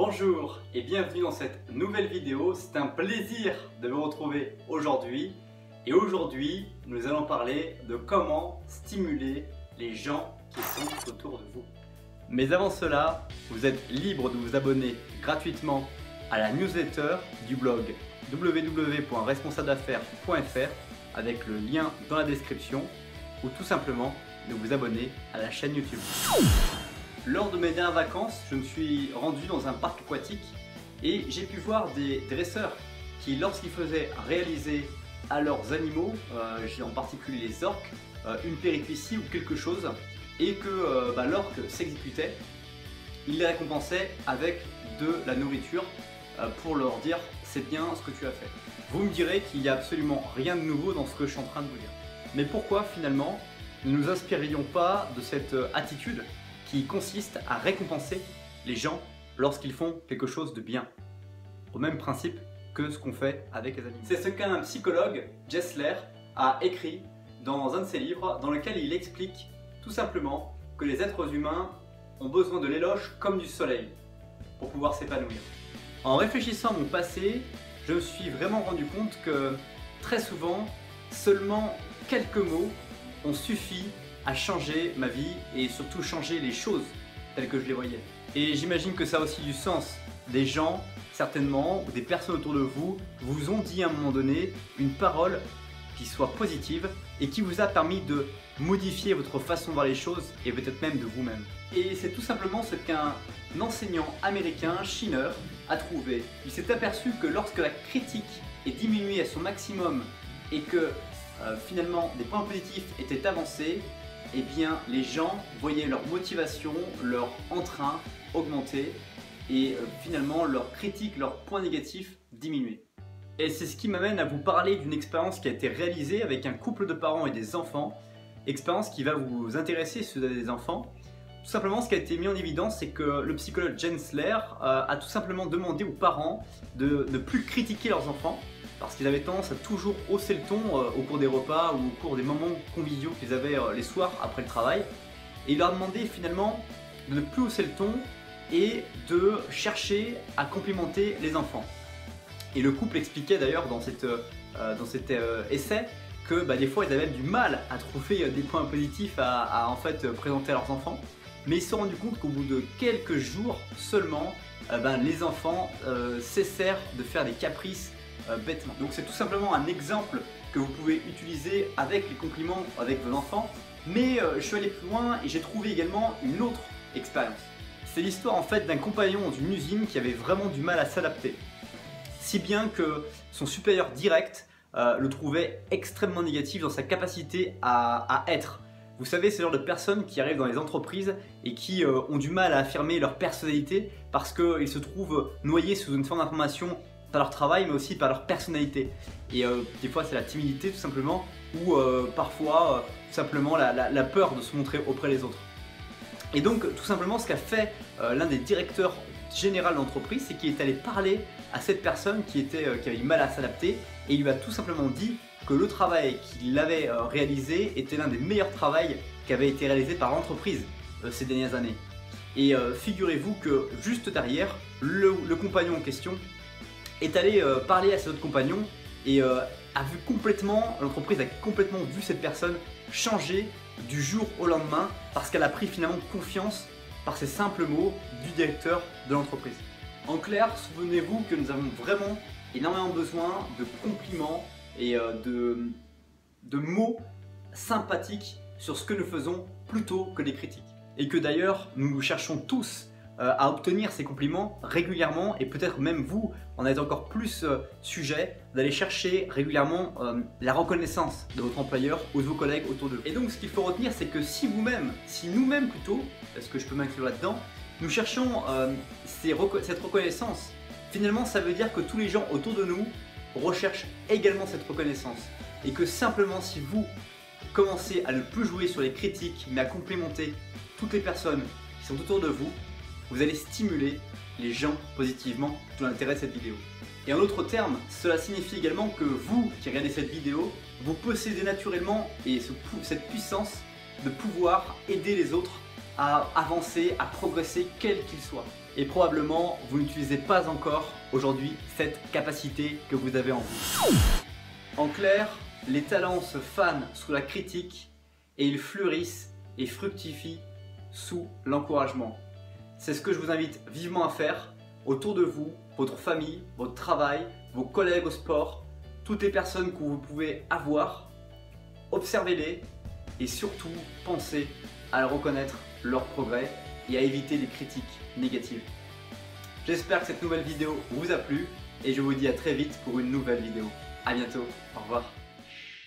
Bonjour et bienvenue dans cette nouvelle vidéo. C'est un plaisir de vous retrouver aujourd'hui. Et aujourd'hui, nous allons parler de comment stimuler les gens qui sont autour de vous. Mais avant cela, vous êtes libre de vous abonner gratuitement à la newsletter du blog www.responsableaffaires.fr avec le lien dans la description ou tout simplement de vous abonner à la chaîne YouTube. Lors de mes dernières vacances, je me suis rendu dans un parc aquatique et j'ai pu voir des dresseurs qui, lorsqu'ils faisaient réaliser à leurs animaux, en particulier les orques, une péripétie ou quelque chose, et que l'orque s'exécutait, ils les récompensaient avec de la nourriture pour leur dire c'est bien ce que tu as fait. Vous me direz qu'il n'y a absolument rien de nouveau dans ce que je suis en train de vous dire. Mais pourquoi finalement ne nous inspirions pas de cette attitude qui consiste à récompenser les gens lorsqu'ils font quelque chose de bien, au même principe que ce qu'on fait avec les animaux. C'est ce qu'un psychologue, Gessler, a écrit dans un de ses livres dans lequel il explique tout simplement que les êtres humains ont besoin de l'éloge comme du soleil pour pouvoir s'épanouir. En réfléchissant à mon passé, je me suis vraiment rendu compte que très souvent, seulement quelques mots ont suffi à changer ma vie et surtout changer les choses telles que je les voyais. Et j'imagine que ça a aussi du sens. Des gens, certainement, ou des personnes autour de vous, vous ont dit à un moment donné une parole qui soit positive et qui vous a permis de modifier votre façon de voir les choses et peut-être même de vous-même. Et c'est tout simplement ce qu'un enseignant américain, Skinner, a trouvé. Il s'est aperçu que lorsque la critique est diminuée à son maximum et que finalement des points positifs étaient avancés, eh bien les gens voyaient leur motivation, leur entrain augmenter et finalement leur critique, leurs points négatifs diminuer. Et c'est ce qui m'amène à vous parler d'une expérience qui a été réalisée avec un couple de parents et des enfants, expérience qui va vous intéresser si vous avez des enfants. Tout simplement, ce qui a été mis en évidence, c'est que le psychologue Gessler a tout simplement demandé aux parents de ne plus critiquer leurs enfants parce qu'ils avaient tendance à toujours hausser le ton au cours des repas ou au cours des moments conviviaux qu'ils avaient les soirs après le travail. Et il leur a demandé finalement de ne plus hausser le ton et de chercher à complimenter les enfants. Et le couple expliquait d'ailleurs dans cet essai que des fois ils avaient du mal à trouver des points positifs à en fait présenter à leurs enfants. Mais ils se sont rendus compte qu'au bout de quelques jours seulement, les enfants cessèrent de faire des caprices bêtement. Donc c'est tout simplement un exemple que vous pouvez utiliser avec les compliments avec vos enfants. Mais je suis allé plus loin et j'ai trouvé également une autre expérience. C'est l'histoire en fait d'un compagnon dans une usine qui avait vraiment du mal à s'adapter. Si bien que son supérieur direct le trouvait extrêmement négatif dans sa capacité à être. Vous savez, c'est le genre de personnes qui arrivent dans les entreprises et qui ont du mal à affirmer leur personnalité parce qu'ils se trouvent noyés sous une forme d'information par leur travail mais aussi par leur personnalité. Et des fois c'est la timidité tout simplement ou parfois tout simplement la peur de se montrer auprès des autres. Et donc tout simplement ce qu'a fait l'un des directeurs généraux d'entreprise, c'est qu'il est allé parler à cette personne qui avait du mal à s'adapter et il lui a tout simplement dit que le travail qu'il avait réalisé était l'un des meilleurs travaux qui avait été réalisé par l'entreprise ces dernières années. Et figurez-vous que juste derrière, le compagnon en question est allé parler à ses autres compagnons et l'entreprise a complètement vu cette personne changer du jour au lendemain parce qu'elle a pris finalement confiance par ces simples mots du directeur de l'entreprise. En clair, souvenez-vous que nous avons vraiment énormément besoin de compliments et de mots sympathiques sur ce que nous faisons plutôt que des critiques. Et que d'ailleurs, nous cherchons tous à obtenir ces compliments régulièrement et peut-être même vous en êtes encore plus sujet d'aller chercher régulièrement la reconnaissance de votre employeur ou de vos collègues autour de vous. Et donc ce qu'il faut retenir, c'est que si nous-mêmes plutôt, parce que je peux m'inclure là-dedans, nous cherchons cette reconnaissance, finalement ça veut dire que tous les gens autour de nous recherchent également cette reconnaissance. Et que simplement si vous commencez à ne plus jouer sur les critiques mais à complimenter toutes les personnes qui sont autour de vous, vous allez stimuler les gens positivement, tout l'intérêt de cette vidéo. Et en d'autres termes, cela signifie également que vous qui regardez cette vidéo, vous possédez naturellement cette puissance de pouvoir aider les autres à avancer, à progresser, quels qu'ils soient. Et probablement vous n'utilisez pas encore aujourd'hui cette capacité que vous avez en vous. En clair, les talents se fanent sous la critique et ils fleurissent et fructifient sous l'encouragement. C'est ce que je vous invite vivement à faire autour de vous, votre famille, votre travail, vos collègues au sport, toutes les personnes que vous pouvez avoir. Observez-les et surtout pensez à reconnaître leur progrès et à éviter les critiques négatives. J'espère que cette nouvelle vidéo vous a plu et je vous dis à très vite pour une nouvelle vidéo. A bientôt, au revoir.